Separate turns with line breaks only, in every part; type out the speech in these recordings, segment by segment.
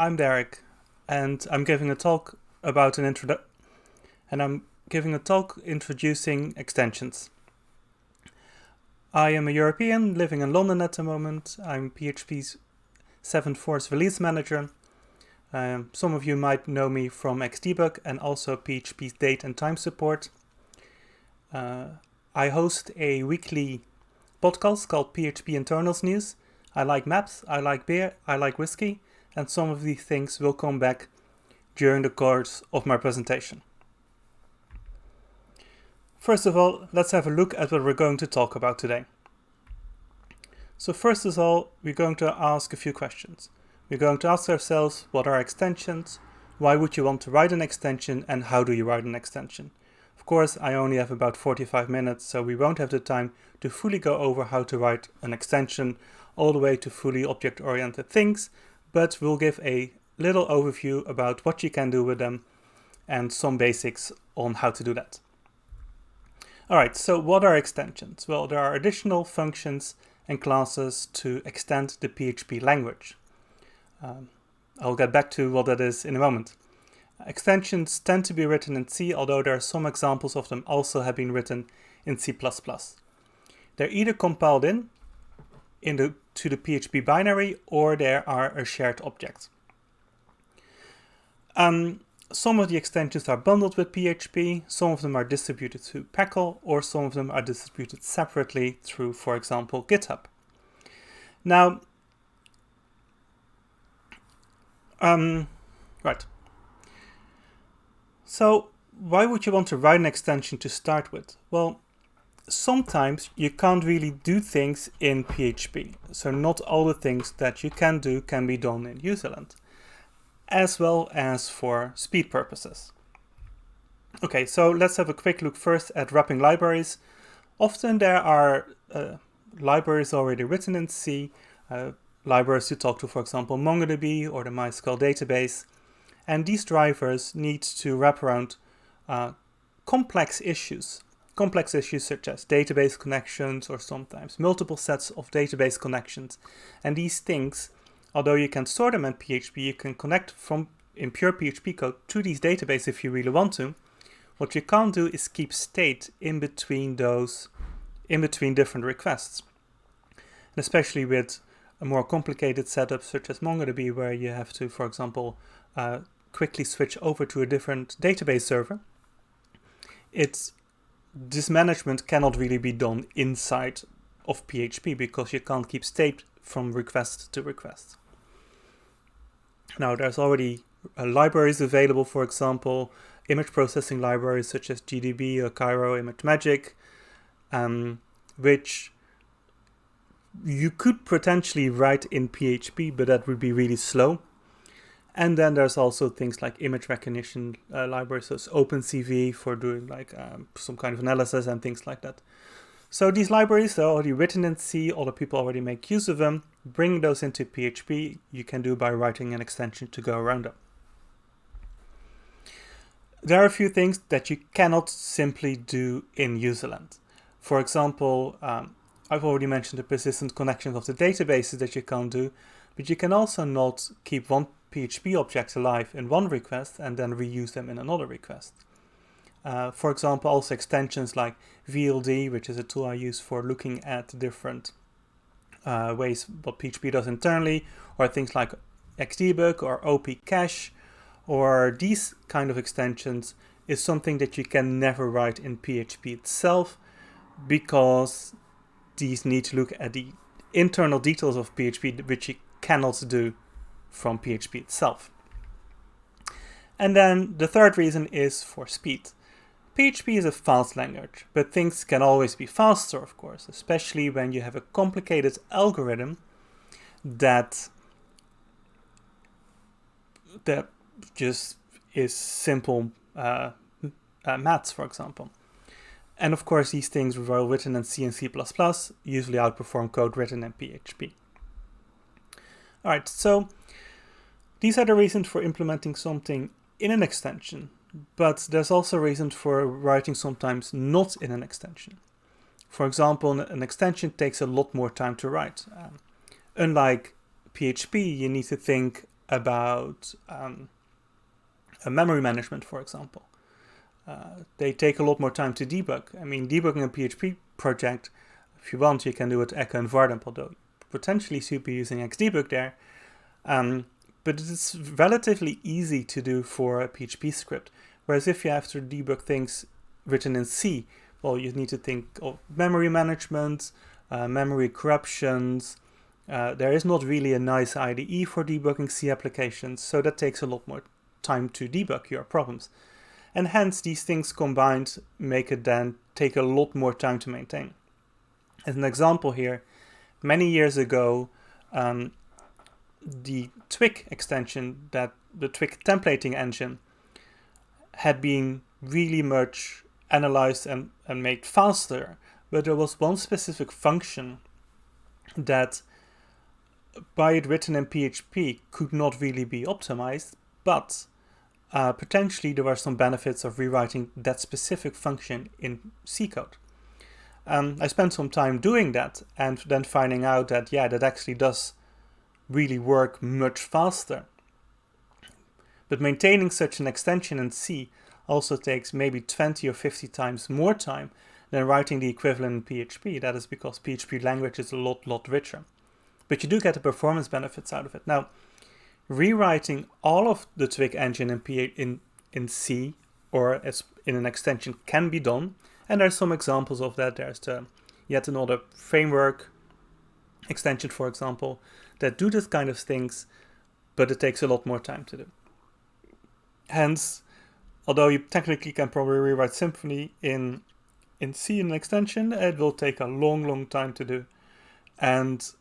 I'm Derick, and I'm giving a talk about introducing extensions. I am a European living in London at the moment. I'm PHP's 7.4 release manager. Some of you might know me from Xdebug and also PHP's date and time support. I host a weekly podcast called PHP Internals News. I like maps, I like beer, I like whiskey, and some of these things will come back during the course of my presentation. First of all, let's have a look at what we're going to talk about today. So first of all, we're going to ask a few questions. We're going to ask ourselves, what are extensions? Why would you want to write an extension, and how do you write an extension? Of course, I only have about 45 minutes, so we won't have the time to fully go over how to write an extension all the way to fully object-oriented things, but we'll give a little overview about what you can do with them and some basics on how to do that. Alright, so what are extensions? Well, there are additional functions and classes to extend the PHP language. I'll get back to what that is in a moment. Extensions tend to be written in C, although there are some examples of them also have been written in C++. They're either compiled to the PHP binary, or they are a shared object. Some of the extensions are bundled with PHP, some of them are distributed through Packle, or some of them are distributed separately through, for example, GitHub. Now, right. So, why would you want to write an extension to start with? Well, sometimes you can't really do things in PHP. So not all the things that you can do can be done in userland, as well as for speed purposes. Okay, so let's have a quick look first at wrapping libraries. Often there are libraries already written in C, libraries to talk to, for example, MongoDB or the MySQL database. And these drivers need to wrap around complex issues such as database connections or sometimes multiple sets of database connections. And these things, although you can store them in PHP, you can connect in pure PHP code to these databases if you really want to. What you can't do is keep state in between different requests. And especially with a more complicated setup such as MongoDB, where you have to, for example, quickly switch over to a different database server, this management cannot really be done inside of PHP because you can't keep state from request to request. Now, there's already libraries available, for example, image processing libraries such as GDB or Cairo ImageMagick, which you could potentially write in PHP, but that would be really slow. And then there's also things like image recognition libraries, so it's OpenCV for doing some kind of analysis and things like that. So these libraries are already written in C, other people already make use of them. Bring those into PHP, you can do by writing an extension to go around them. There are a few things that you cannot simply do in userland. For example, I've already mentioned the persistent connections of the databases that you can't do, but you can also not keep one PHP object alive in one request and then reuse them in another request. For example, also extensions like VLD, which is a tool I use for looking at different ways what PHP does internally, or things like Xdebug or OP Cache, or these kind of extensions is something that you can never write in PHP itself, because these need to look at the internal details of PHP, which you cannot do from PHP itself. And then the third reason is for speed. PHP is a fast language, but things can always be faster, of course, especially when you have a complicated algorithm that just is simple maths, for example. And of course, these things were written in C and C++ usually outperform code written in PHP. All right, so these are the reasons for implementing something in an extension, but there's also reasons for writing sometimes not in an extension. For example, an extension takes a lot more time to write. Unlike PHP, you need to think about memory management, for example. They take a lot more time to debug. I mean, debugging a PHP project, if you want, you can do it echo and vardamp, although potentially should be using Xdebug there. But it's relatively easy to do for a PHP script. Whereas if you have to debug things written in C, well, you need to think of memory management, memory corruptions. There is not really a nice IDE for debugging C applications, so that takes a lot more time to debug your problems. And hence, these things combined make it then take a lot more time to maintain. As an example here, many years ago, the Twig extension, the Twig templating engine, had been really much analyzed and made faster, but there was one specific function that, by it written in PHP, could not really be optimized, but potentially there were some benefits of rewriting that specific function in C code. I spent some time doing that and then finding out that, yeah, that actually does really work much faster. But maintaining such an extension in C also takes maybe 20 or 50 times more time than writing the equivalent in PHP. That is because PHP language is a lot richer. But you do get the performance benefits out of it. Now, rewriting all of the Twig engine in C or as in an extension can be done, and there are some examples of that. There's yet another framework extension, for example, that do this kind of things, but it takes a lot more time to do. Hence, although you technically can probably rewrite Symfony in C in an extension, it will take a long time to do, and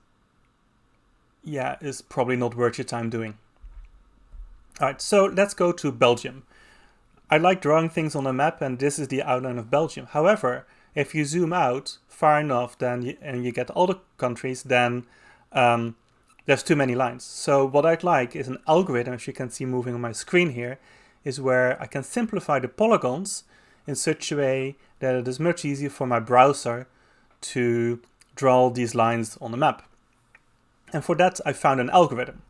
yeah, it's probably not worth your time doing. Alright, so let's go to Belgium. I like drawing things on a map, and this is the outline of Belgium. However, if you zoom out far enough and you get all the countries, then there's too many lines. So what I'd like is an algorithm, as you can see moving on my screen here, is where I can simplify the polygons in such a way that it is much easier for my browser to draw these lines on the map. And for that, I found an algorithm.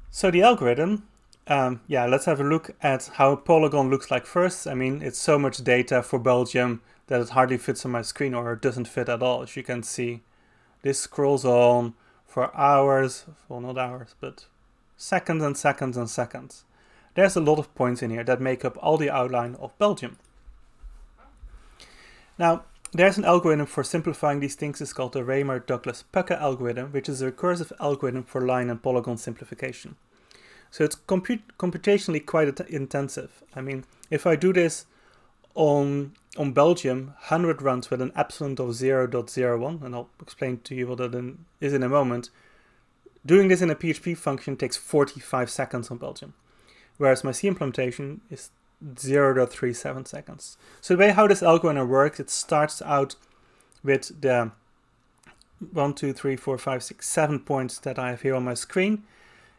So the algorithm, let's have a look at how a polygon looks like first. I mean, it's so much data for Belgium that it hardly fits on my screen, or it doesn't fit at all. As you can see, this scrolls on for hours, well, not hours, but seconds and seconds and seconds. There's a lot of points in here that make up all the outline of Belgium. Now, there's an algorithm for simplifying these things. It's called the RaymerDouglasPecker algorithm, which is a recursive algorithm for line and polygon simplification. So it's computationally quite intensive. I mean, if I do this on Belgium, 100 runs with an epsilon of 0.01, and I'll explain to you what that is in a moment. Doing this in a PHP function takes 45 seconds on Belgium, whereas my C implementation is 0.37 seconds. So the way how this algorithm works, it starts out with the 1, 2, 3, 4, 5, 6, 7 points that I have here on my screen.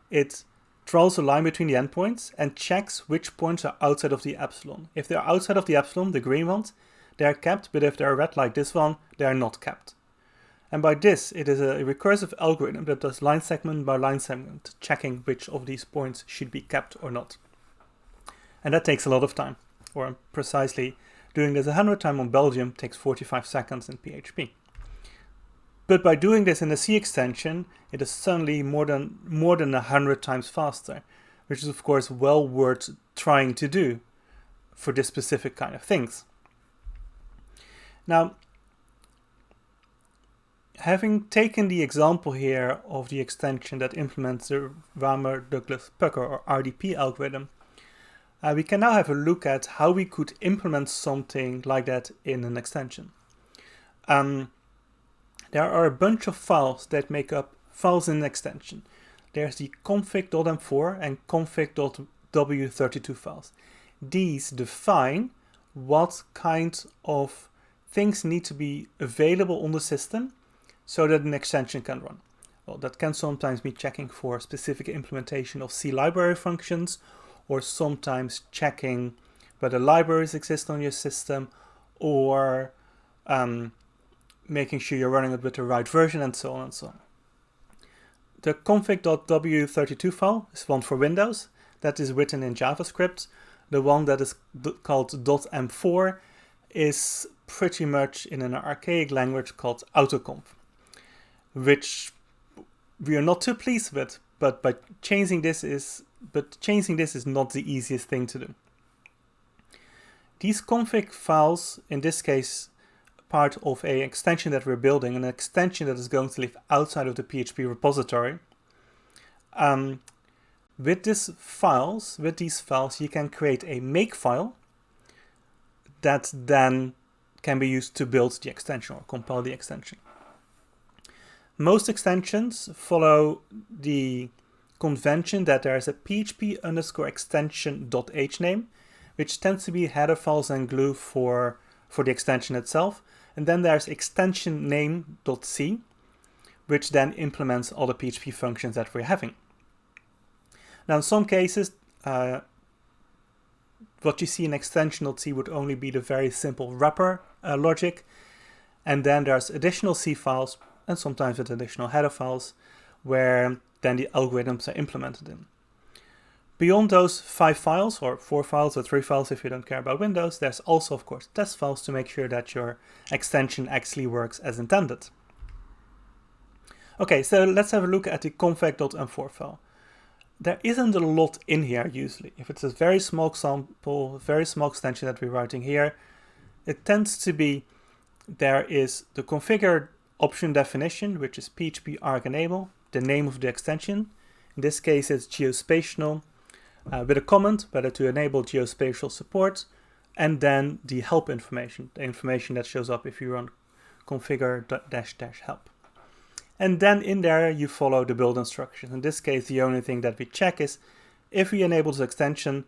It draws a line between the endpoints and checks which points are outside of the epsilon. If they're outside of the epsilon, the green ones, they are kept, but if they're red like this one, they are not kept. And by this, it is a recursive algorithm that does line segment by line segment, checking which of these points should be kept or not. And that takes a lot of time, or precisely doing this 100 times on Belgium takes 45 seconds in PHP. But by doing this in the C extension, it is suddenly more than 100 times faster, which is of course well worth trying to do for this specific kind of things. Now, having taken the example here of the extension that implements the RaymerDouglasPecker or RTP algorithm, we can now have a look at how we could implement something like that in an extension. There are a bunch of files that make up files in an extension. There's the config.m4 and config.w32 files. These define what kind of things need to be available on the system so that an extension can run. Well, that can sometimes be checking for specific implementation of C library functions, or sometimes checking whether libraries exist on your system, or making sure you're running it with the right version, and so on and so on. the config.w32 file is one for Windows that is written in JavaScript. The one that is called .m4 is pretty much in an archaic language called autoconf, which we are not too pleased with, but changing this is not the easiest thing to do. These config files, in this case, part of an extension that we're building, an extension that is going to live outside of the PHP repository. With these files, you can create a makefile that then can be used to build the extension or compile the extension. Most extensions follow the convention that there is a php_extension.h name, which tends to be header files and glue for the extension itself. And then there's extension name.c, which then implements all the PHP functions that we're having. Now, in some cases, what you see in extension.c would only be the very simple wrapper logic. And then there's additional C files, and sometimes with additional header files, where then the algorithms are implemented in. Beyond those 5 files, or 4 files, or 3 files if you don't care about Windows, there's also, of course, test files to make sure that your extension actually works as intended. Okay, so let's have a look at the config.m4 file. There isn't a lot in here usually. If it's a very small sample, very small extension that we're writing here, it tends to be there is the configure option definition, which is PHP arg enable, the name of the extension. In this case, it's geospatial, with a comment whether to enable geospatial support, and then the help information, the information that shows up if you run configure-help. And then in there you follow the build instructions. In this case, the only thing that we check is if we enable this extension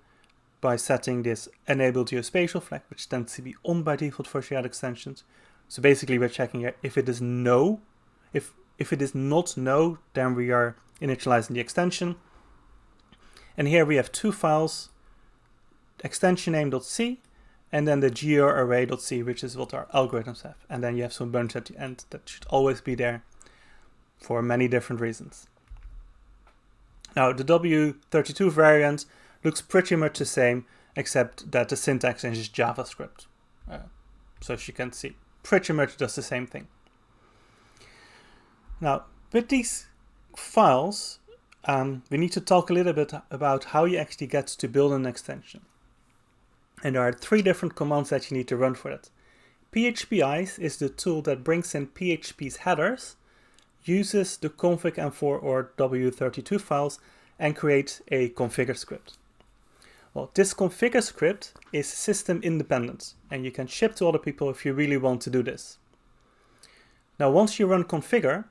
by setting this enable geospatial flag, which tends to be on by default for shared extensions. So basically we're checking here if it is no. If it is not no, then we are initializing the extension. And here we have 2 files, extension name.c and then the geoarray.c, which is what our algorithms have. And then you have some bunch at the end that should always be there for many different reasons. Now the W32 variant looks pretty much the same, except that the syntax is JavaScript. So as you can see, pretty much does the same thing. Now with these files, we need to talk a little bit about how you actually get to build an extension. And there are 3 different commands that you need to run for it. PHPIs is the tool that brings in PHP's headers, uses the config m4 or W32 files, and creates a configure script. Well, this configure script is system independent, and you can ship to other people if you really want to do this. Now, once you run configure,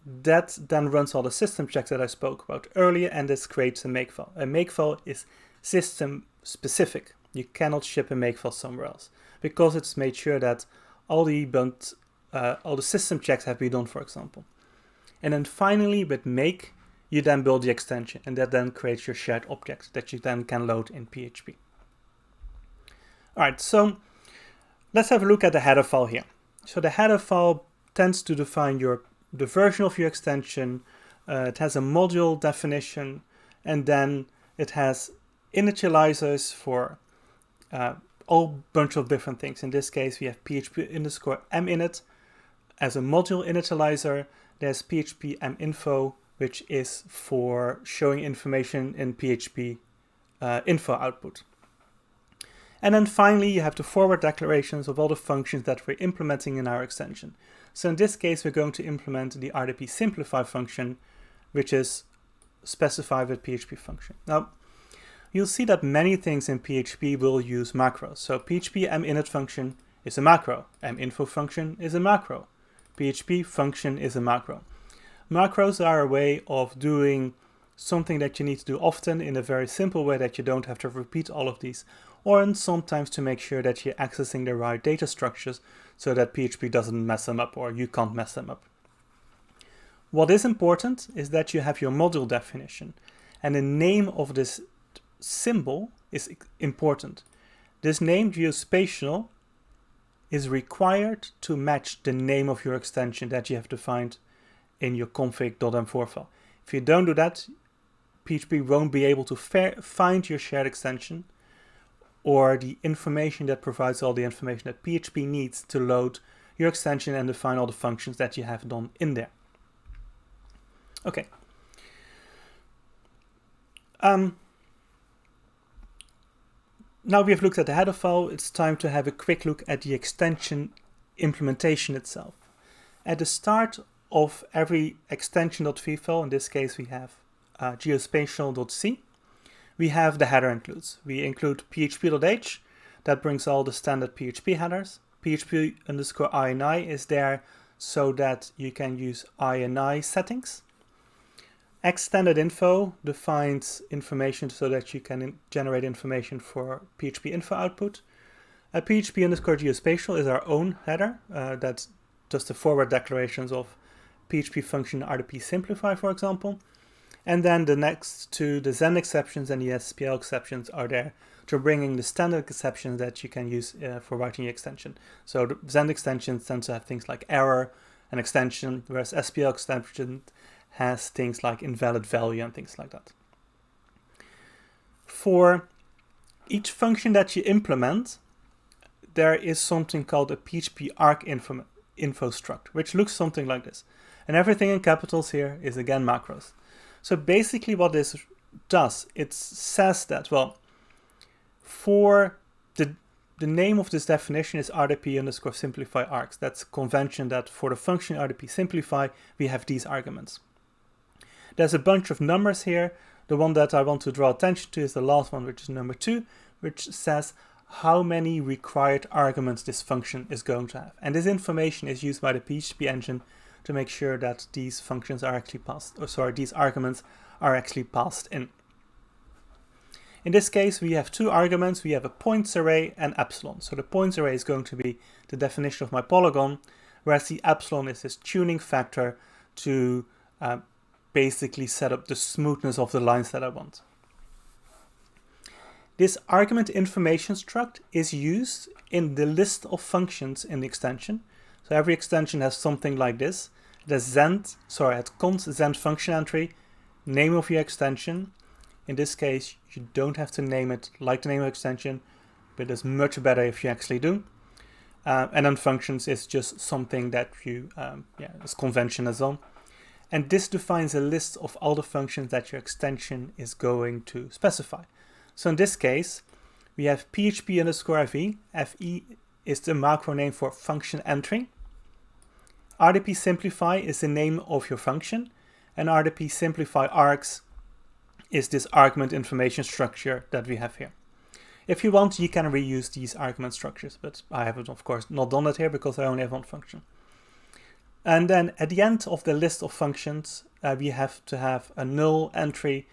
that then runs all the system checks that I spoke about earlier, and this creates a makefile. A makefile is system specific. You cannot ship a makefile somewhere else because it's made sure that all the system checks have been done, for example. And then finally, with make, you then build the extension, and that then creates your shared object that you then can load in PHP. All right, so let's have a look at the header file here. So the header file tends to define the version of your extension. It has a module definition, and then it has initializers for all bunch of different things. In this case, we have php_minit as a module initializer. There's php minfo, which is for showing information in PHP info output. And then finally, you have the forward declarations of all the functions that we're implementing in our extension. So in this case, we're going to implement the RTP Simplify function, which is specified with PHP function. Now, you'll see that many things in PHP will use macros. So PHP minit function is a macro, minfo function is a macro, PHP function is a macro. Macros are a way of doing something that you need to do often in a very simple way that you don't have to repeat all of these, or sometimes to make sure that you're accessing the right data structures so that PHP doesn't mess them up or you can't mess them up. What is important is that you have your module definition, and the name of this symbol is important. This name, geospatial, is required to match the name of your extension that you have defined in your config.m4 file. If you don't do that, PHP won't be able to find your shared extension or the information that provides all the information that PHP needs to load your extension and define all the functions that you have done in there. Okay. Now we have looked at the header file, it's time to have a quick look at the extension implementation itself. At the start of every extension.v file, in this case we have geospatial.c, we have the header includes. We include php.h, that brings all the standard PHP headers. php_ini is there so that you can use ini settings. Xstandardinfo defines information so that you can generate information for PHP info output. php_geospatial is our own header that does the forward declarations of PHP function RTP Simplify, for example. And then the next two, the Zen exceptions and the SPL exceptions, are there to bringing the standard exceptions that you can use for writing your extension. So the Zen extensions tend to have things like error and extension, whereas SPL extension has things like invalid value and things like that. For each function that you implement, there is something called a PHP arc info struct, which looks something like this. And everything in capitals here is again macros. So basically what this does, it says that, well, for the name of this definition is RTP_simplify arcs. That's a convention that for the function RTP simplify, we have these arguments. There's a bunch of numbers here. The one that I want to draw attention to is the last one, which is number 2, which says how many required arguments this function is going to have. And this information is used by the PHP engine to make sure that these functions are actually passed, these arguments are actually passed in. In this case, we have two arguments. We have a points array and epsilon. So the points array is going to be the definition of my polygon, whereas the epsilon is this tuning factor to basically set up the smoothness of the lines that I want. This argument information struct is used in the list of functions in the extension. So every extension has something like this. It has const Zend function entry, name of your extension. In this case, you don't have to name it like the name of extension, but it's much better if you actually do. And then functions is just something that you, is convention as well. And this defines a list of all the functions that your extension is going to specify. So in this case, we have php_fe. Fe is the macro name for function entry. RTP simplify is the name of your function, and RTP simplify args is this argument information structure that we have here. If you want, you can reuse these argument structures, but I haven't, of course, not done that here because I only have one function. And then at the end of the list of functions, we have to have a null entry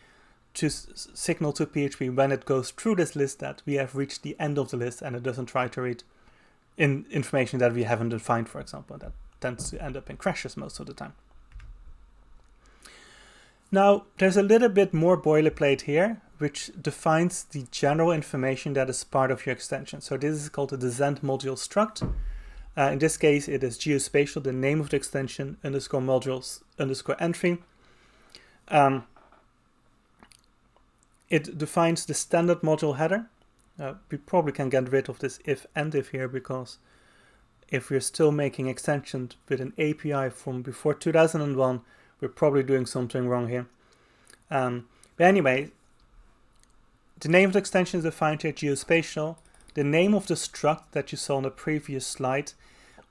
to signal to PHP when it goes through this list that we have reached the end of the list and it doesn't try to read information that we haven't defined, for example. That tends to end up in crashes most of the time. Now, there's a little bit more boilerplate here, which defines the general information that is part of your extension. So this is called the Zend module struct. In this case, it is geospatial, the name of the extension, _modules_entry. It defines the standard module header. We probably can get rid of this if and if here, because if we're still making extensions with an API from before 2001, we're probably doing something wrong here. But anyway, the name of the extension is defined here, geospatial. The name of the struct that you saw on the previous slide,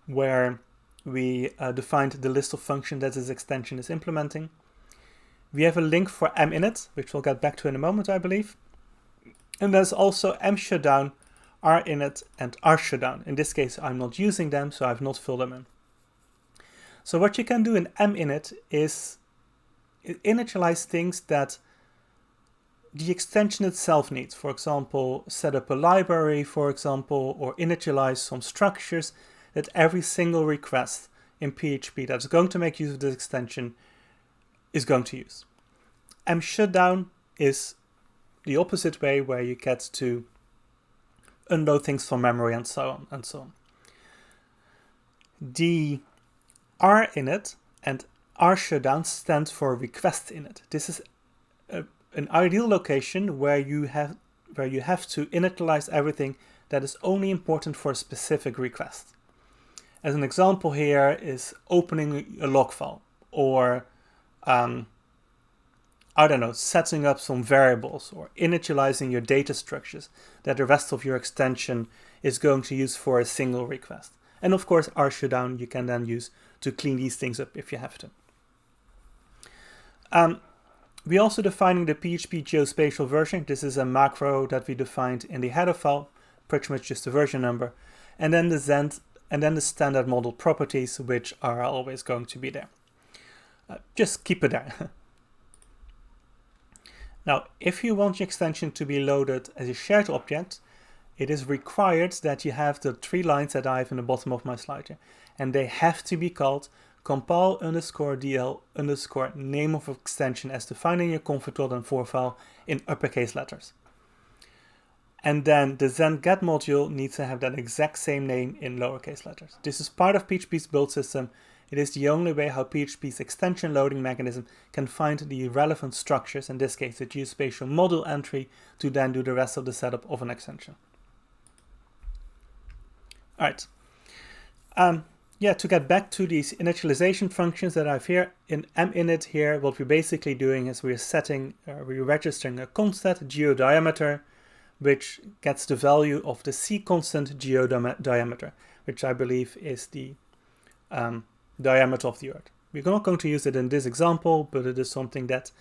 where we defined the list of functions that this extension is implementing. We have a link for minit, which we'll get back to in a moment, I believe. And there's also mshutdown, rinit, and rshutdown. In this case, I'm not using them, so I've not filled them in. So what you can do in minit is initialize things that the extension itself needs. For example, set up a library, for example, or initialize some structures that every single request in PHP that's going to make use of this extension is going to use. Mshutdown is the opposite way, where you get to unload things from memory and so on and so on. The rinit and R shutdown stands for request init. This is an ideal location where you have to initialize everything that is only important for a specific request. As an example here is opening a log file, or I don't know, setting up some variables, or initializing your data structures that the rest of your extension is going to use for a single request. And of course, R shutdown you can then use to clean these things up if you have to. We also defining the PHP geospatial version. This is a macro that we defined in the header file, pretty much just the version number, and then the standard model properties, which are always going to be there. Just keep it there. Now, if you want your extension to be loaded as a shared object, it is required that you have the 3 lines that I have in the bottom of my slide here, and they have to be called compile_dl_ name of extension as defined in your config.m4 file in uppercase letters. And then the then get module needs to have that exact same name in lowercase letters. This is part of PHP's build system. It is the only way how PHP's extension loading mechanism can find the relevant structures, in this case the geospatial module entry, to then do the rest of the setup of an extension. Alright. To get back to these initialization functions that I have here, in minit here, what we're basically doing is we're registering a constant geodiameter, which gets the value of the C constant geodiameter, which I believe is the diameter of the Earth. We're not going to use it in this example, but it is something that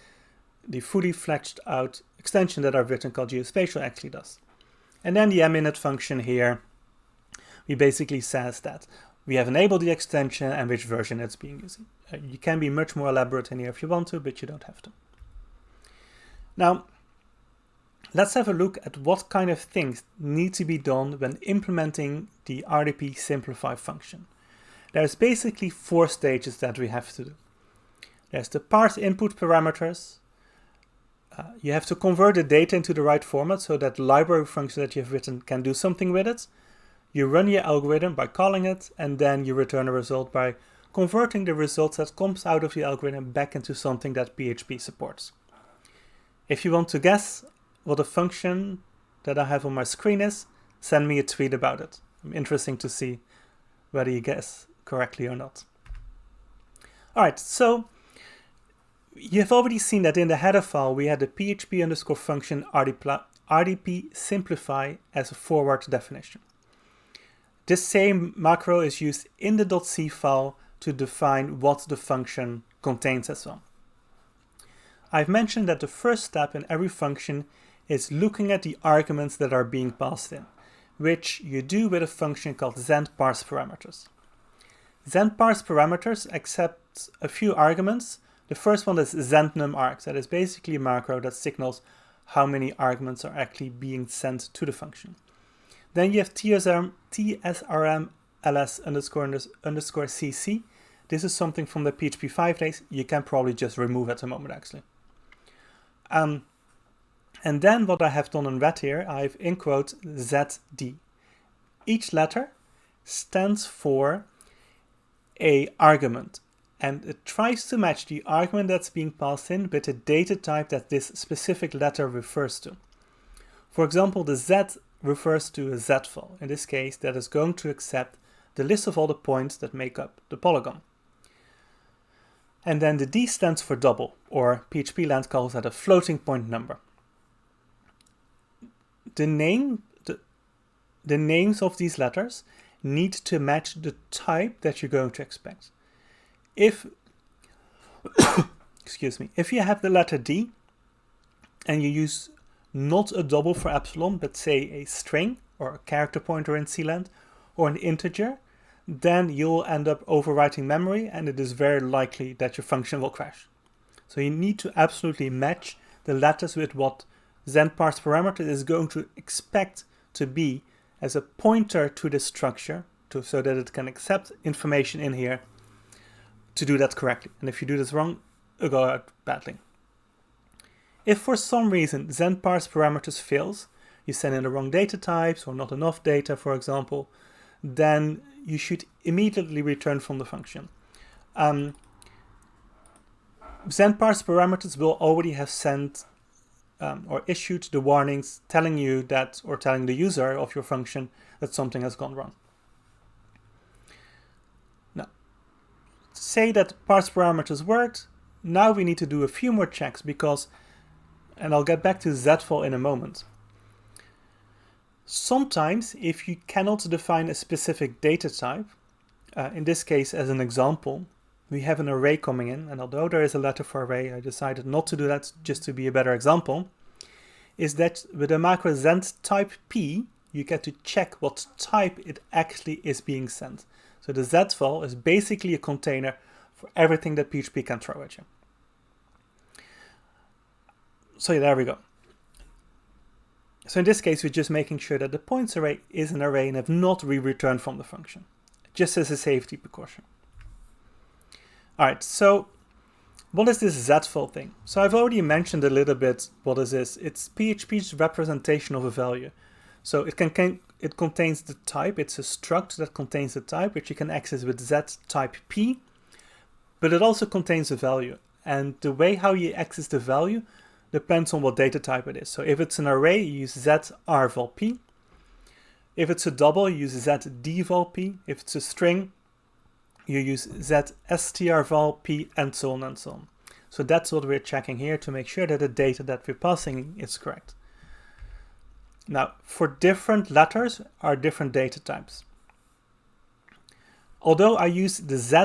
the fully fleshed out extension that I've written called geospatial actually does. And then the minit function here, we basically says that we have enabled the extension and which version it's being used. You can be much more elaborate in here if you want to, but you don't have to. Now, let's have a look at what kind of things need to be done when implementing the RTP Simplify function. There's basically 4 stages that we have to do. There's the parse input parameters. You have to convert the data into the right format so that the library function that you've written can do something with it. You run your algorithm by calling it, and then you return a result by converting the results that comes out of the algorithm back into something that PHP supports. If you want to guess what a function that I have on my screen is, send me a tweet about it. I'm interested to see whether you guess correctly or not. Alright, so you have already seen that in the header file we had the PHP function RTP Simplify as a forward definition. This same macro is used in the .c file to define what the function contains as well. I've mentioned that the first step in every function is looking at the arguments that are being passed in, which you do with a function called Parse Parameters. Parse Parameters accepts a few arguments. The first one is num_args. That is basically a macro that signals how many arguments are actually being sent to the function. Then you have tsrm_ls_cc. This is something from the PHP Fwdays. You can probably just remove at the moment actually. And then what I have done in red here, I've in quote ZD. Each letter stands for a argument, and it tries to match the argument that's being passed in with the data type that this specific letter refers to. For example, the Z refers to a Z file. In this case, that is going to accept the list of all the points that make up the polygon. And then the D stands for double, or PHP land calls that a floating point number. The names of these letters need to match the type that you're going to expect. If if you have the letter D and you use not a double for epsilon, but say a string or a character pointer in CLand or an integer, then you'll end up overwriting memory and it is very likely that your function will crash. So you need to absolutely match the letters with what Parse Parameter is going to expect to be as a pointer to the structure so that it can accept information in here to do that correctly. And if you do this wrong, it'll go out badly. If for some reason Parse Parameters fails, you send in the wrong data types or not enough data, for example, then you should immediately return from the function. Then Parse Parameters will already have sent or issued the warnings telling you that, or telling the user of your function that something has gone wrong. Now, say that Parse Parameters worked. Now we need to do a few more checks because, and I'll get back to zval in a moment. Sometimes if you cannot define a specific data type, in this case as an example, we have an array coming in, and although there is a letter for array, I decided not to do that just to be a better example, is that with the macro send type p, you get to check what type it actually is being sent. So the zval is basically a container for everything that PHP can throw at you. So yeah, there we go. So in this case, we're just making sure that the points array is an array and have not returned from the function, just as a safety precaution. All right, so what is this zval thing? So I've already mentioned a little bit what is this. It's PHP's representation of a value. So it contains the type. It's a struct that contains the type, which you can access with z type p, but it also contains a value. And the way how you access the value depends on what data type it is. So if it's an array, you use zrval p. If it's a double, you use zdval p. If it's a string, you use zstrval p, and so on and so on. So that's what we're checking here to make sure that the data that we're passing is correct. Now, for different letters are different data types. Although I use the z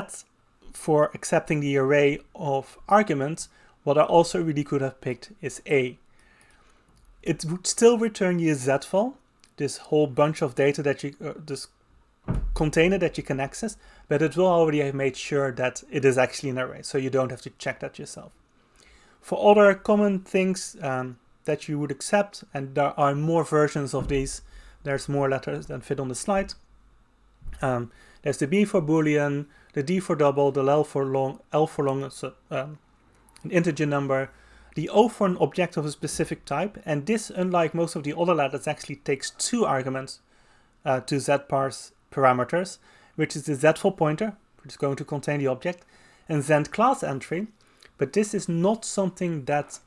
for accepting the array of arguments, what I also really could have picked is a. It would still return you a zval, this whole bunch of data that you, this container that you can access, but it will already have made sure that it is actually an array, so you don't have to check that yourself. For other common things that you would accept, and there are more versions of these, there's more letters than fit on the slide. There's the B for Boolean, the D for double, the L for long, an integer number, the O for an object of a specific type, and this, unlike most of the other letters, actually takes two arguments to zparse parameters, which is the zval pointer, which is going to contain the object, and zend class entry, but this is not something that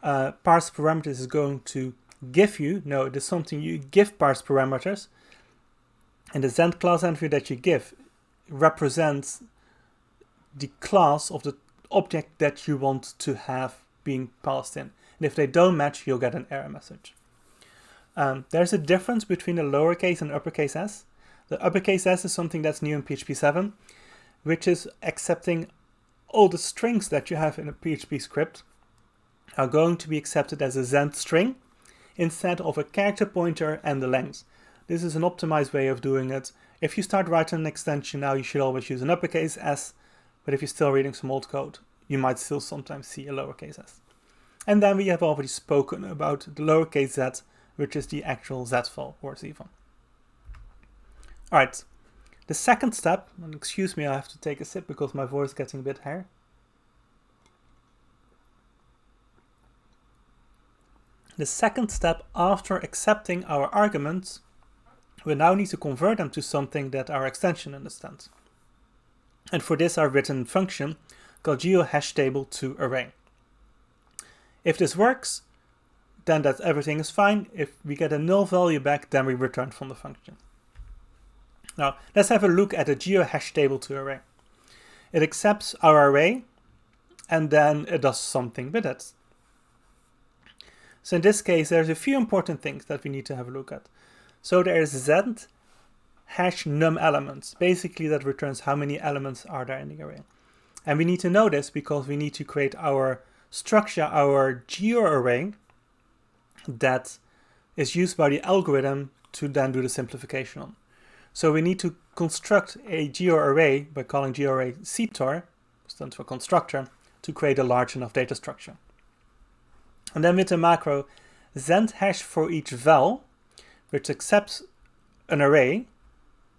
parse parameters is going to give you. No, it is something you give parse parameters, and the zend class entry that you give represents the class of the object that you want to have being passed in. And if they don't match, you'll get an error message. There's a difference between the lowercase and uppercase s. The uppercase s is something that's new in PHP 7, which is accepting all the strings that you have in a PHP script are going to be accepted as a zend string instead of a character pointer and the length. This is an optimized way of doing it. If you start writing an extension now, you should always use an uppercase s, but if you're still reading some old code, you might still sometimes see a lowercase s. And then we have already spoken about the lowercase z, which is the actual zval or zval. All right, the second step, and excuse me, I have to take a sip because my voice is getting a bit higher. The second step after accepting our arguments, we now need to convert them to something that our extension understands. And for this, I've written a function called GeoHash table to array. If this works, then that everything is fine. If we get a null value back, then we return from the function. Now, let's have a look at a GeoHash table to array. It accepts our array, and then it does something with it. So in this case, there's a few important things that we need to have a look at. So there is zend hash num elements. Basically, that returns how many elements are there in the array. And we need to know this because we need to create our structure, our GeoArray, that is used by the algorithm to then do the simplification on. So we need to construct a GeoArray by calling GeoArray ctor, stands for constructor, to create a large enough data structure. And then with the macro zend hash for each val, which accepts an array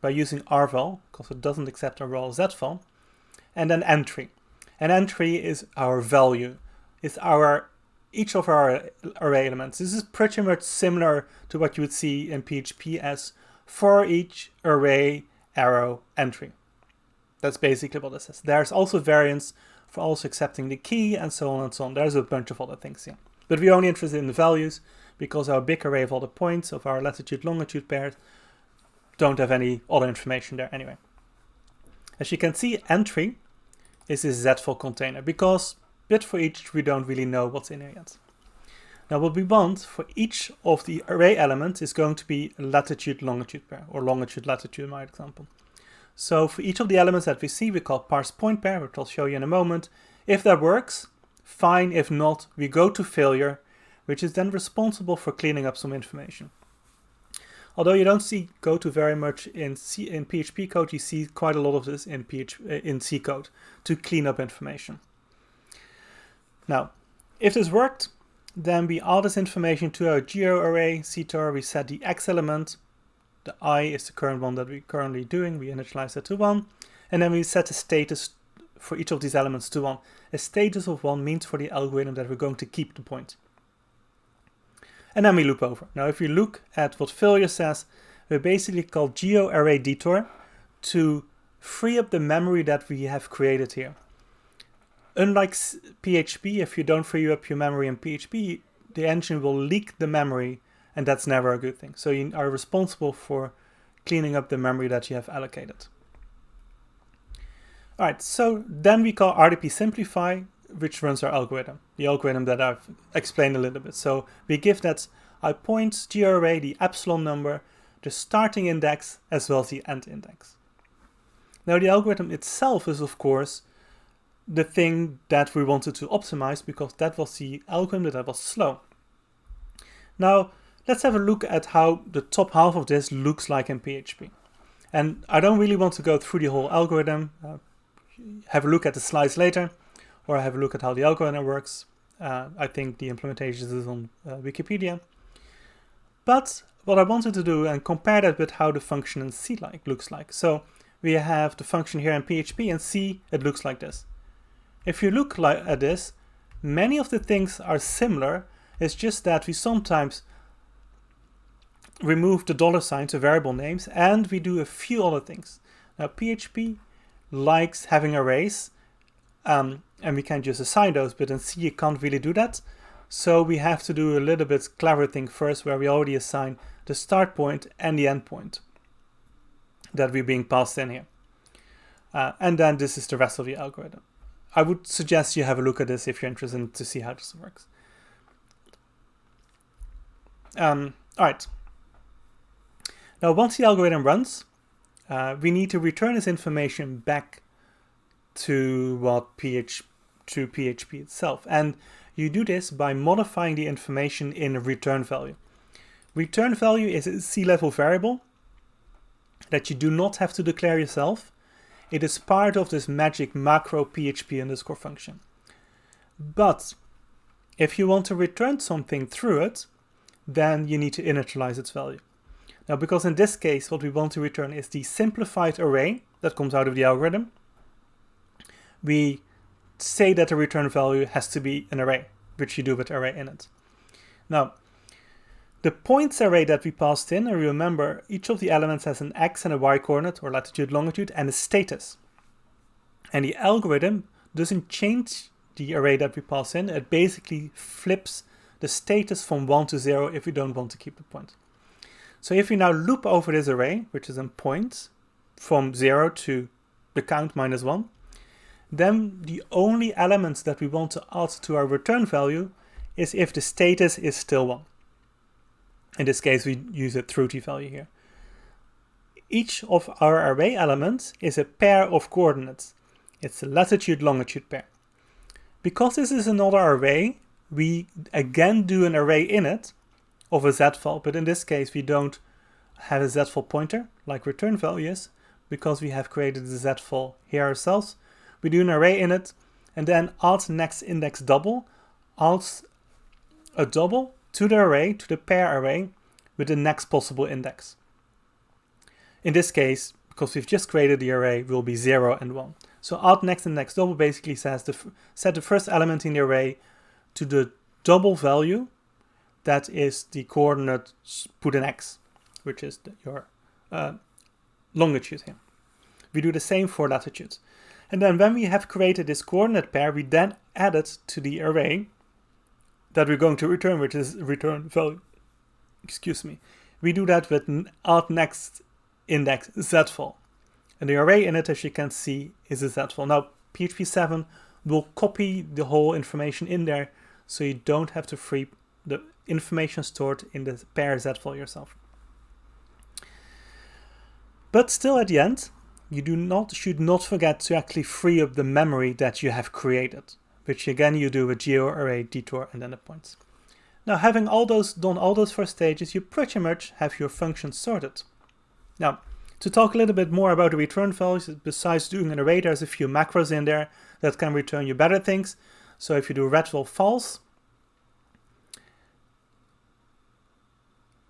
by using rval, because it doesn't accept a raw zval, and then entry. And entry is our value. It's each of our array elements. This is pretty much similar to what you would see in PHP as for each array arrow entry. That's basically what it says. There's also variants for also accepting the key and so on and so on. There's a bunch of other things here. But we're only interested in the values because our big array of all the points of our latitude-longitude pairs don't have any other information there anyway. As you can see, entry is this Z-file container because bit for each we don't really know what's in here yet. Now what we want for each of the array elements is going to be a latitude-longitude pair, or longitude-latitude in my example. So for each of the elements that we see, we call parse point pair, which I'll show you in a moment. If that works, fine. If not, we go to failure, which is then responsible for cleaning up some information. Although you don't see go to very much in PHP code, you see quite a lot of this in C code to clean up information. Now, if this worked, then we add this information to our geo array CTOR. We set the X element. The I is the current one that we're currently doing. We initialize that to 1. And then we set the status for each of these elements to 1. A status of 1 means for the algorithm that we're going to keep the point. And then we loop over. Now, if you look at what failure says, we basically call GeoArrayDetour to free up the memory that we have created here. Unlike PHP, if you don't free up your memory in PHP, the engine will leak the memory, and that's never a good thing. So you are responsible for cleaning up the memory that you have allocated. All right, so then we call RTP Simplify, which runs our algorithm, the algorithm that I've explained a little bit. So we give that I point GeoArray the epsilon number, the starting index, as well as the end index. Now the algorithm itself is, of course, the thing that we wanted to optimize because that was the algorithm that was slow. Now, let's have a look at how the top half of this looks like in PHP. And I don't really want to go through the whole algorithm. Have a look at the slides later, or have a look at how the algorithm works. I think the implementation is on Wikipedia. But what I wanted to do and compare that with how the function in C looks like. So we have the function here in PHP, and C, it looks like this. If you look at this, many of the things are similar. It's just that we sometimes remove the $sign to variable names, and we do a few other things. Now, PHP likes having arrays, and we can just assign those, but in C you can't really do that. So we have to do a little bit clever thing first, where we already assign the start point and the end point that we're being passed in here. And then this is the rest of the algorithm. I would suggest you have a look at this if you're interested to see how this works. All right. Now, once the algorithm runs, we need to return this information back to PHP itself. And you do this by modifying the information in a return value. Return value is a C-level variable that you do not have to declare yourself. It is part of this magic macro PHP underscore function. But if you want to return something through it, then you need to initialize its value. Now, because in this case, what we want to return is the simplified array that comes out of the algorithm, we say that the return value has to be an array, which you do with array init. Now, the points array that we passed in, and remember, each of the elements has an X and a Y coordinate, or latitude, longitude, and a status. And the algorithm doesn't change the array that we pass in. It basically flips the status from 1 to 0 if we don't want to keep the point. So if we now loop over this array, which is in points, from 0 to the count -1, then the only elements that we want to add to our return value is if the status is still 1. In this case, we use a truth value here. Each of our array elements is a pair of coordinates. It's a latitude-longitude pair. Because this is another array, we again do an array init of a z-file, but in this case, we don't have a z-file pointer like return value is, because we have created the z-file here ourselves. We do an array init, and then add next index double adds a double to the array, to the pair array, with the next possible index. In this case, because we've just created the array, will be 0 and 1. So add next index double basically says set the first element in the array to the double value that is the coordinate put in X, which is your longitude here. We do the same for latitude. And then when we have created this coordinate pair, we then add it to the array that we're going to return, which is return value. Excuse me. We do that with alt next index zfall. And the array in it, as you can see, is a zfall. Now, PHP 7 will copy the whole information in there, so you don't have to free the information stored in the pair zfall yourself. But still at the end, you should not forget to actually free up the memory that you have created, which again you do with GeoArray, detour, and then the points. Now, having done all those first stages, you pretty much have your functions sorted. Now, to talk a little bit more about the return values, besides doing an array, there's a few macros in there that can return you better things. So if you do retvol false,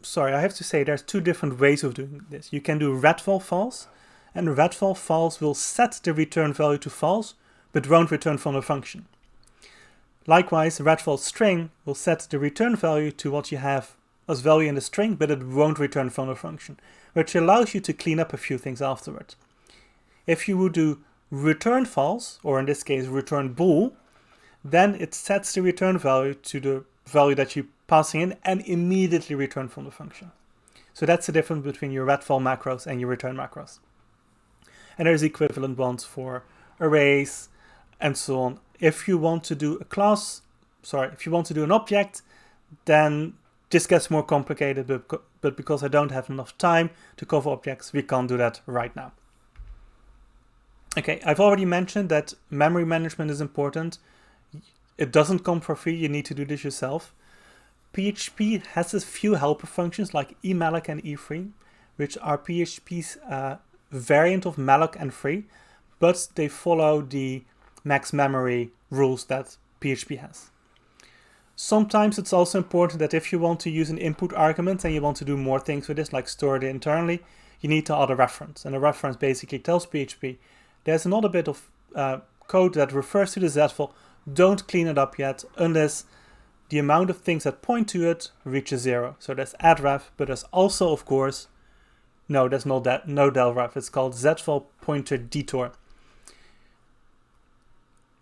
sorry, I have to say there's two different ways of doing this. You can do retvol false, and retvol false will set the return value to false, but won't return from the function. Likewise, retvol string will set the return value to what you have as value in the string, but it won't return from the function, which allows you to clean up a few things afterward. If you would do return false, or in this case return bool, then it sets the return value to the value that you're passing in and immediately return from the function. So that's the difference between your retvol macros and your return macros. And there's equivalent ones for arrays and so on. If you want to do if you want to do an object, then this gets more complicated, but because I don't have enough time to cover objects, we can't do that right now. Okay, I've already mentioned that memory management is important. It doesn't come for free, you need to do this yourself. PHP has a few helper functions like emalloc and efree, which are PHP's variant of malloc and free, but they follow the max memory rules that PHP has. Sometimes it's also important that if you want to use an input argument and you want to do more things with this, like store it internally, you need to add a reference. And a reference basically tells PHP there's another bit of code that refers to the zfall. Don't clean it up yet unless the amount of things that point to it reaches 0. So there's addref, but there's also, of course, no, there's no delref. It's called zfall pointer detour.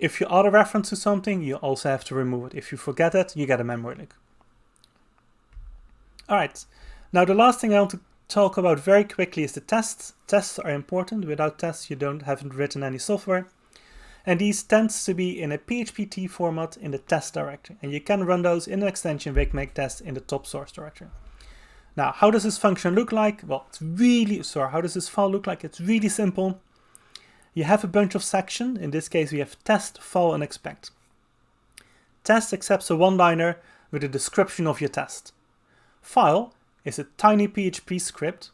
If you add a reference to something, you also have to remove it. If you forget it, you get a memory leak. All right. Now, the last thing I want to talk about very quickly is the tests. Tests are important. Without tests, you haven't written any software. And these tends to be in a PHP format in the test directory. And you can run those in an extension with make test in the top source directory. Now, how does this function look like? Well, how does this file look like? It's really simple. You have a bunch of sections. In this case, we have test, file, and expect. Test accepts a one-liner with a description of your test. File is a tiny PHP script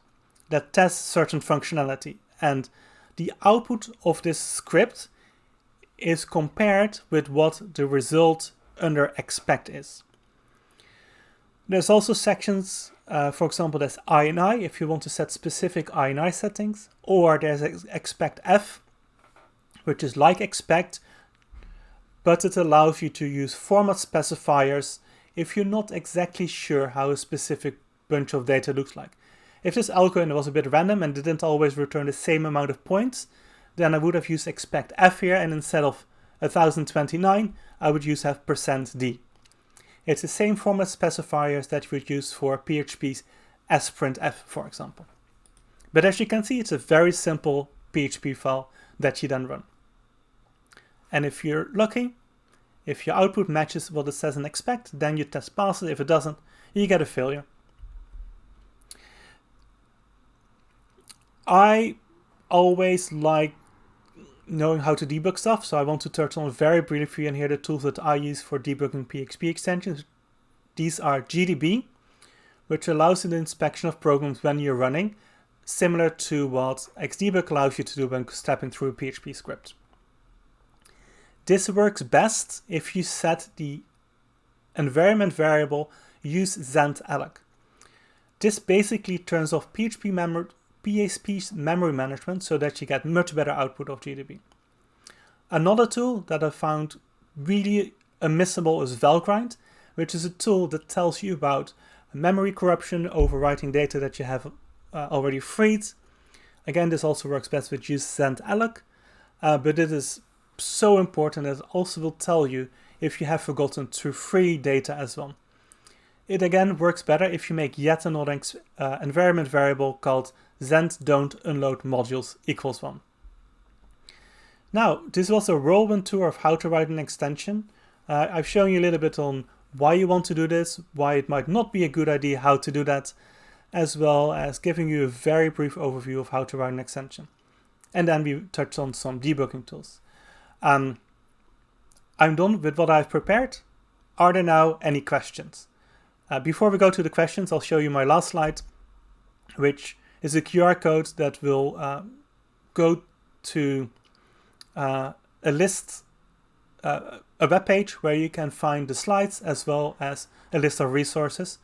that tests certain functionality. And the output of this script is compared with what the result under expect is. There's also sections, for example, there's INI if you want to set specific INI settings, or there's expect F, which is like expect, but it allows you to use format specifiers if you're not exactly sure how a specific bunch of data looks like. If this algorithm was a bit random and didn't always return the same amount of points, then I would have used expect F here, and instead of 1029, I would use have %d. It's the same format specifiers that you would use for PHP's sprintf, for example. But as you can see, it's a very simple PHP file that you then run. And if you're lucky, if your output matches what it says in expect, then you test pass it. If it doesn't, you get a failure. I always like knowing how to debug stuff, so I want to touch on very briefly and here the tools that I use for debugging PHP extensions. These are GDB, which allows you the inspection of programs when you're running, similar to what Xdebug allows you to do when stepping through a PHP script. This works best if you set the environment variable use xentalloc. This basically turns off PHP's memory management so that you get much better output of GDB. Another tool that I found really unmissable is valgrind, which is a tool that tells you about memory corruption, overwriting data that you have already freed, Again, this also works best with use send alloc, but it is so important that it also will tell you if you have forgotten to free data as well. It again works better if you make yet another environment variable called send don't unload modules equals 1. Now, this was a whirlwind tour of how to write an extension. I've shown you a little bit on why you want to do this, why it might not be a good idea how to do that, as well as giving you a very brief overview of how to write an extension. And then we touched on some debugging tools. I'm done with what I've prepared. Are there now any questions? Before we go to the questions, I'll show you my last slide, which is a QR code that will go to a list, a web page where you can find the slides as well as a list of resources.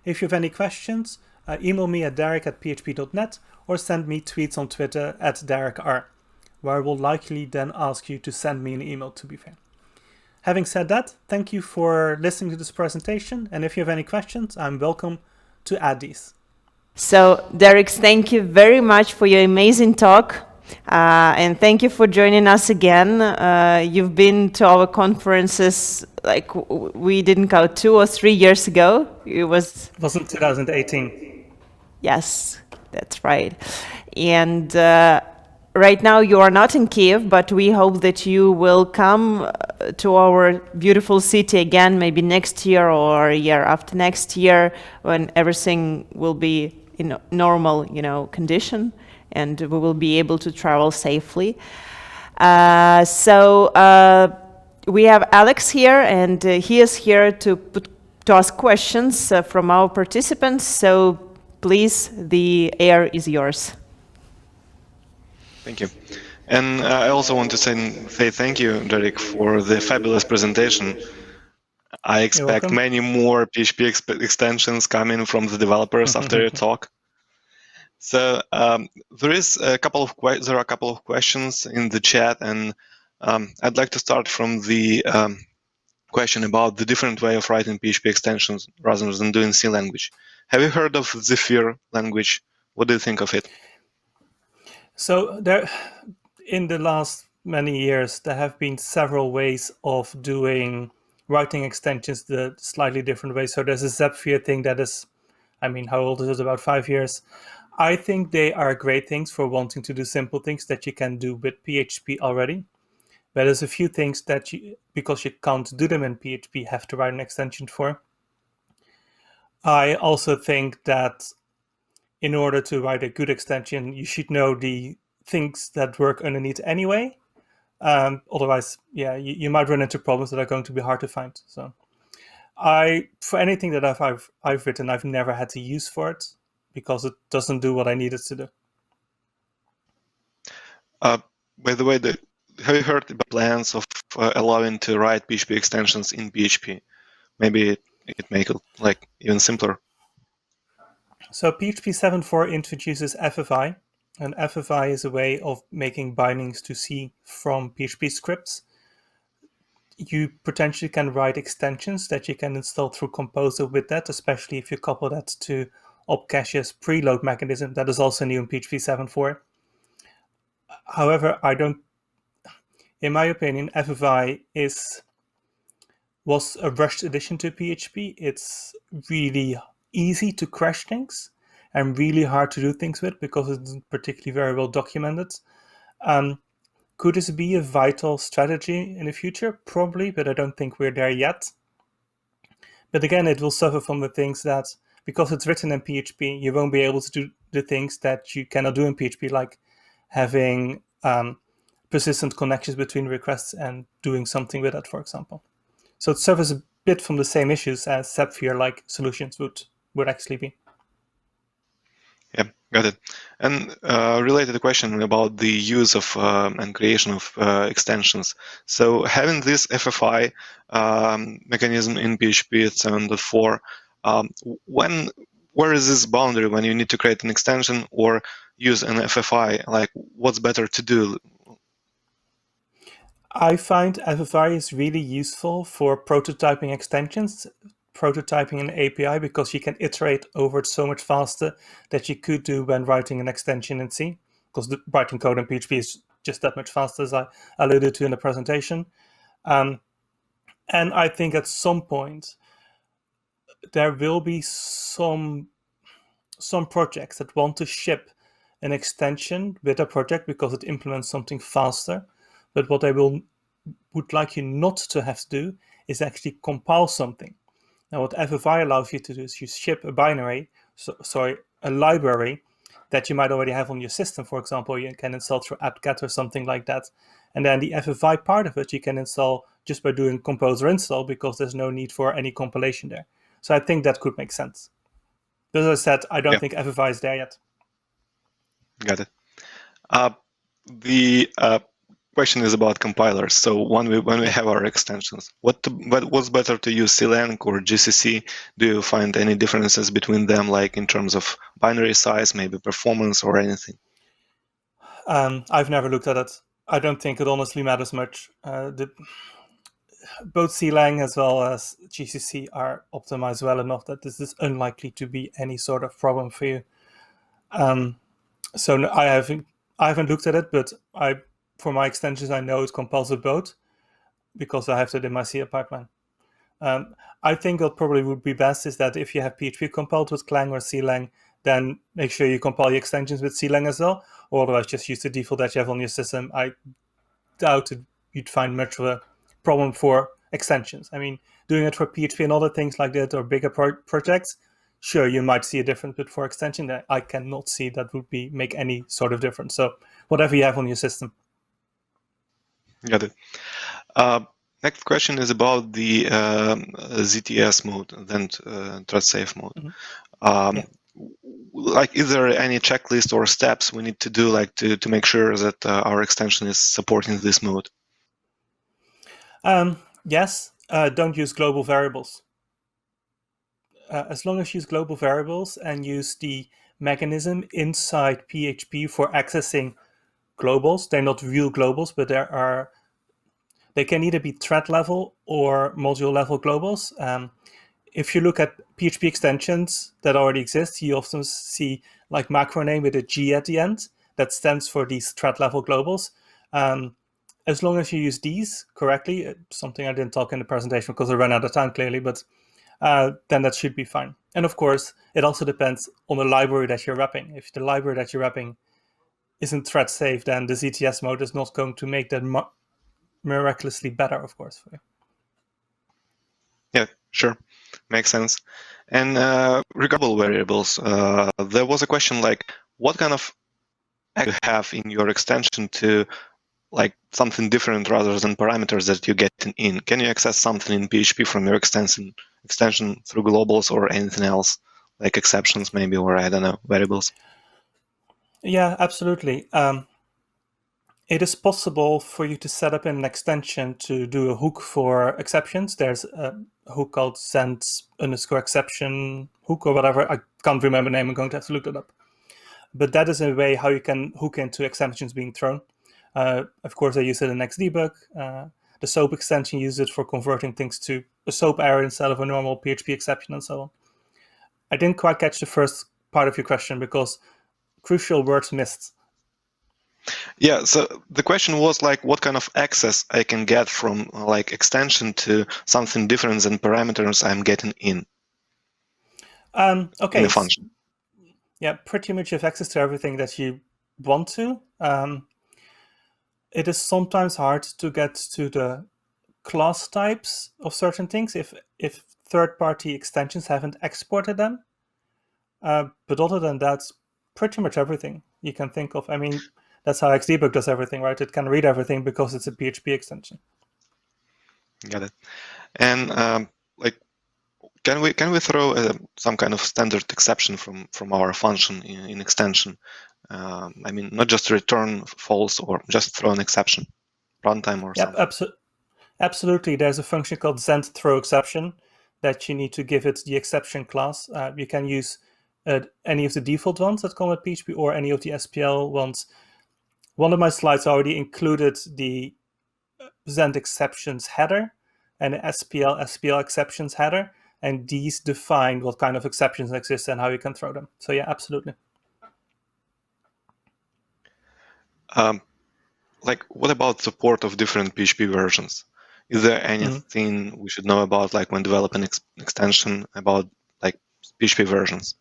If you have any questions, email me at derick@php.net or send me tweets on Twitter at DerrickR, where I will likely then ask you to send me an email, to be fair. Having said that, thank you for listening to this presentation, and if you have any questions, I'm welcome to add these.
So, Derick, thank you very much for your amazing talk, and thank you for joining us again. You've been to our conferences, like we didn't go 2 or 3 years ago. It
wasn't 2018.
Yes, that's right. And right now you are not in Kiev, but we hope that you will come to our beautiful city again, maybe next year or a year after next year, when everything will be in normal, condition, and we will be able to travel safely. So we have Alex here, and he is here to ask questions from our participants. So please, the air is yours.
Thank you. And I also want to say thank you, Derick, for the fabulous presentation. I expect many more PHP extensions coming from the developers after your talk. So there are a couple of questions in the chat, and I'd like to start from the question about the different way of writing PHP extensions rather than doing C language. Have you heard of Zephyr language? What do you think of it?
So in the last many years, there have been several ways of writing extensions the slightly different way. So there's a Zephyr thing that is, how old is it? About 5 years. I think they are great things for wanting to do simple things that you can do with PHP already. But there's a few things that because you can't do them in PHP, have to write an extension for. I also think that in order to write a good extension, you should know the things that work underneath anyway. Otherwise, you might run into problems that are going to be hard to find. So, for anything that I've written, I've never had to use for it because it doesn't do what I need it to do.
By the way, have you heard about plans of allowing to write PHP extensions in PHP? Maybe it make it even simpler.
So PHP 7.4 introduces FFI, and FFI is a way of making bindings to C from PHP scripts. You potentially can write extensions that you can install through Composer with that, especially if you couple that to Opcache's preload mechanism that is also new in PHP 7.4. However, in my opinion, FFI was a rushed addition to PHP. It's really easy to crash things and really hard to do things with because it's not particularly very well documented. Could this be a vital strategy in the future? Probably, but I don't think we're there yet. But again, it will suffer from the things that, because it's written in PHP, you won't be able to do the things that you cannot do in PHP, like having persistent connections between requests and doing something with that, for example. So it suffers a bit from the same issues as Zephyr-like solutions would actually be.
Yeah, got it. And related question about the use of and creation of extensions. So having this FFI mechanism in PHP 7.4, where is this boundary when you need to create an extension or use an FFI? Like, what's better to do?
I find FFI is really useful for prototyping extensions, prototyping an API, because you can iterate over it so much faster that you could do when writing an extension in C. because the writing code in PHP is just that much faster, as I alluded to in the presentation. And I think at some point there will be some projects that want to ship an extension with a project because it implements something faster. But what they would like you not to have to do is actually compile something. Now, what FFI allows you to do is you ship a binary, a library that you might already have on your system. For example, you can install through apt-get or something like that. And then the FFI part of it you can install just by doing composer install, because there's no need for any compilation there. So I think that could make sense. But as I said, I don't think FFI is there yet.
Got it. The question is about compilers. So when we have our extensions, what's better to use CLang or GCC? Do you find any differences between them, like in terms of binary size, maybe performance or anything?
I've never looked at it. I don't think it honestly matters much. Both CLang as well as GCC are optimized well enough that this is unlikely to be any sort of problem for you. So no, I haven't looked at it, but for my extensions, I know it compiles with both because I have that in my CI pipeline. I think what probably would be best is that if you have PHP compiled with Clang or CLang, then make sure you compile your extensions with CLang as well, or otherwise just use the default that you have on your system. I doubt you'd find much of a problem for extensions. I mean, doing it for PHP and other things like that or bigger projects, sure, you might see a difference, but for extension, I cannot see that would make any sort of difference. So whatever you have on your system.
Got it. Next question is about the ZTS mode, then thread safe mode. Like, is there any checklist or steps we need to do, like to make sure that our extension is supporting this mode?
Yes. Don't use global variables. As long as you use global variables and use the mechanism inside PHP for accessing globals, they're not real globals, but they can either be thread level or module level globals. If you look at PHP extensions that already exist, you often see like macro name with a G at the end that stands for these thread level globals. As long as you use these correctly, something I didn't talk in the presentation because I ran out of time clearly, but then that should be fine. And of course, it also depends on the library that you're wrapping. If the library that you're wrapping isn't thread safe, then the ZTS mode is not going to make that miraculously better, of course, for you.
Yeah, sure. Makes sense. And regarding variables, there was a question like, what kind of you have in your extension to like something different rather than parameters that you get in? Can you access something in PHP from your extension through globals or anything else, like exceptions maybe, or I don't know, variables?
Yeah, absolutely. It is possible for you to set up an extension to do a hook for exceptions. There's a hook called send_exception hook or whatever. I can't remember the name. I'm going to have to look it up. But that is a way how you can hook into exceptions being thrown. Of course, I use it in Xdebug. The SOAP extension uses it for converting things to a SOAP error instead of a normal PHP exception and so on. I didn't quite catch the first part of your question because crucial words missed.
Yeah, so the question was like, what kind of access I can get from like extension to something different than parameters I'm getting in?
Okay.
In a function.
Yeah, pretty much you have access to everything that you want to. It is sometimes hard to get to the class types of certain things if third-party extensions haven't exported them. But other than that, pretty much everything you can think of. I mean, that's how Xdebug does everything, right? It can read everything because it's a PHP extension.
Got it. And like, can we throw some kind of standard exception from our function in extension? I mean, not just return false or just throw an exception, runtime or something.
Absolutely. There's a function called send_throw_exception that you need to give it the exception class. You can use any of the default ones that come with PHP or any of the SPL ones. One of my slides already included the send exceptions header and the SPL exceptions header, and these define what kind of exceptions exist and how you can throw them. So yeah, absolutely.
Like, what about support of different PHP versions? Is there anything we should know about, like when developing extension about like PHP versions?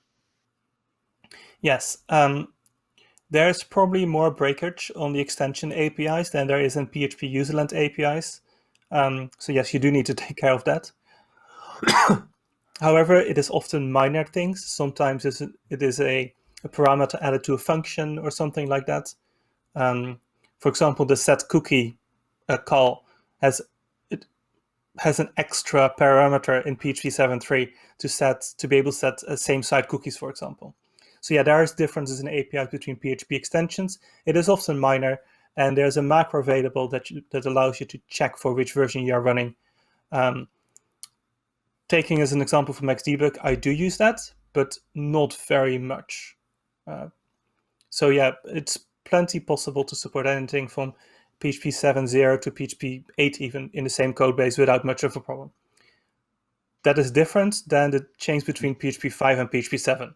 Yes. There's probably more breakage on the extension APIs than there is in PHP userland APIs. So yes, you do need to take care of that. However, it is often minor things. Sometimes it is a parameter added to a function or something like that. For example, the set cookie call has an extra parameter in PHP 7.3 to be able to set same site cookies, for example. So yeah, there is differences in APIs between PHP extensions. It is often minor, and there's a macro available that allows you to check for which version you are running. Taking as an example from Xdebug, I do use that, but not very much. So yeah, it's plenty possible to support anything from PHP 7.0 to PHP 8 even in the same code base without much of a problem. That is different than the change between PHP 5 and PHP 7,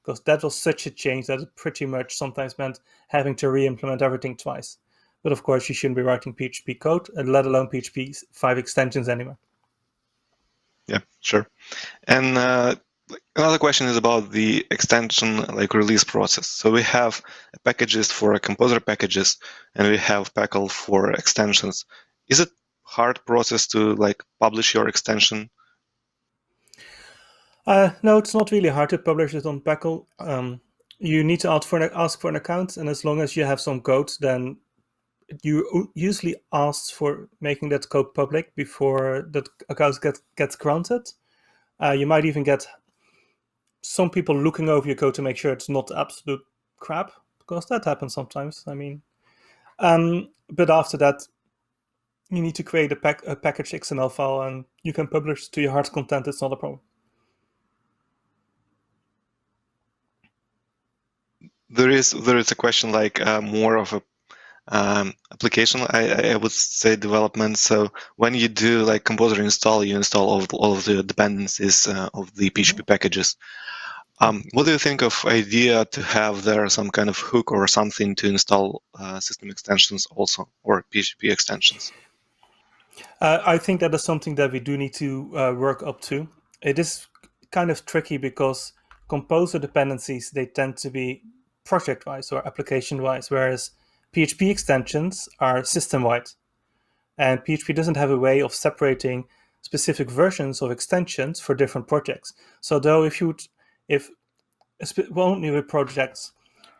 because that was such a change that it pretty much sometimes meant having to re-implement everything twice. But of course, you shouldn't be writing PHP code, let alone PHP 5 extensions anymore.
Yeah, sure. And another question is about the extension like release process. So we have packages for composer packages, and we have Packle for extensions. Is it hard process to like publish your extension?
No, it's not really hard to publish it on Packle. You need to ask for an account, and as long as you have some code, then you usually ask for making that code public before that account gets granted. You might even get some people looking over your code to make sure it's not absolute crap, because that happens sometimes. I mean, but after that, you need to create a package XML file, and you can publish to your heart's content. It's not a problem.
There is a question like more of a application, I would say development. So when you do like composer install, you install all of the dependencies of the PHP packages. What do you think of idea to have there some kind of hook or something to install system extensions also, or PHP extensions?
I think that is something that we do need to work up to. It is kind of tricky because composer dependencies, they tend to be project-wise or application-wise, whereas PHP extensions are system-wide. And PHP doesn't have a way of separating specific versions of extensions for different projects. So though if one of your projects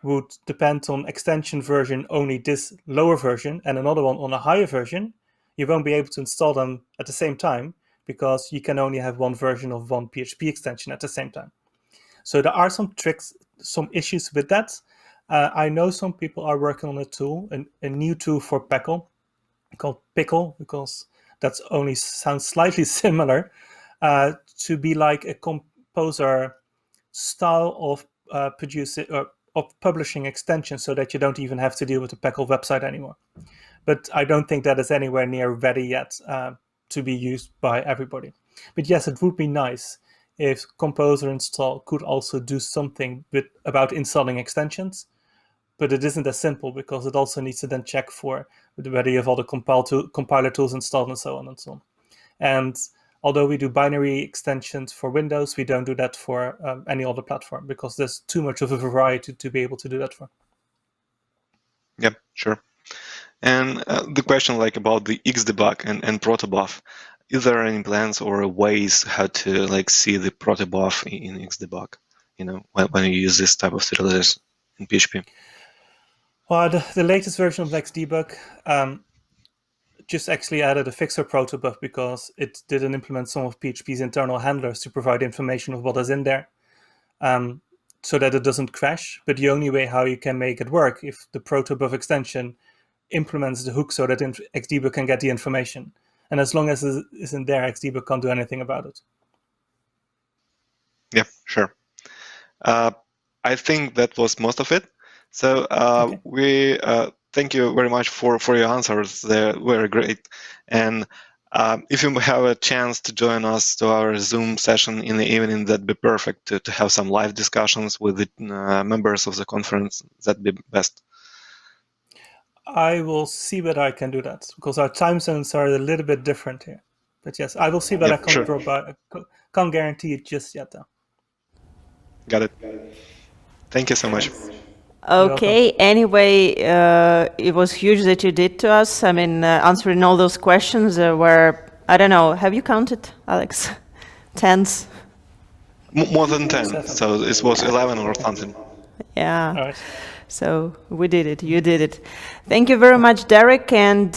would depend on extension version only this lower version and another one on a higher version, you won't be able to install them at the same time because you can only have one version of one PHP extension at the same time. So there are some tricks, some issues with that. I know some people are working on a tool, a new tool for Packle called Pickle, because that's only sounds slightly similar, to be like a composer style of publishing extensions, so that you don't even have to deal with the Packle website anymore. But I don't think that is anywhere near ready yet to be used by everybody. But yes, it would be nice if Composer install could also do something about installing extensions. But it isn't as simple because it also needs to then check for whether you have all the compiler tools installed and so on and so on. And although we do binary extensions for Windows, we don't do that for any other platform because there's too much of a variety to be able to do that for.
Yeah, sure. And the question like about the Xdebug and protobuf, is there any plans or ways how to like see the protobuf in Xdebug, when you use this type of serialization in PHP?
Well, the latest version of Xdebug just actually added a fixer protobuf because it didn't implement some of PHP's internal handlers to provide information of what is in there, so that it doesn't crash. But the only way how you can make it work if the protobuf extension implements the hook so that Xdebug can get the information. And as long as it isn't there, Xdebug can't do anything about it.
Yeah, sure. I think that was most of it. So
Okay.
we thank you very much for your answers. They're very great. And if you have a chance to join us to our Zoom session in the evening, that'd be perfect to have some live discussions with the members of the conference. That'd be best.
I will see whether I can do that, because our time zones are a little bit different here. But yes, I will see whether I can
sure.
drop by. Can't guarantee it just yet, though.
Got it. Thank you so much.
Okay, anyway, it was huge that you did to us. I mean, answering all those questions were, I don't know, have you counted, Alex? Tens?
More than 10, so it was 11 or something.
Yeah.
All right.
So we did it, you did it. Thank you very much, Derick, and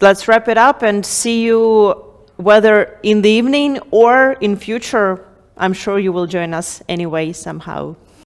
let's wrap it up and see you whether in the evening or in future. I'm sure you will join us anyway somehow.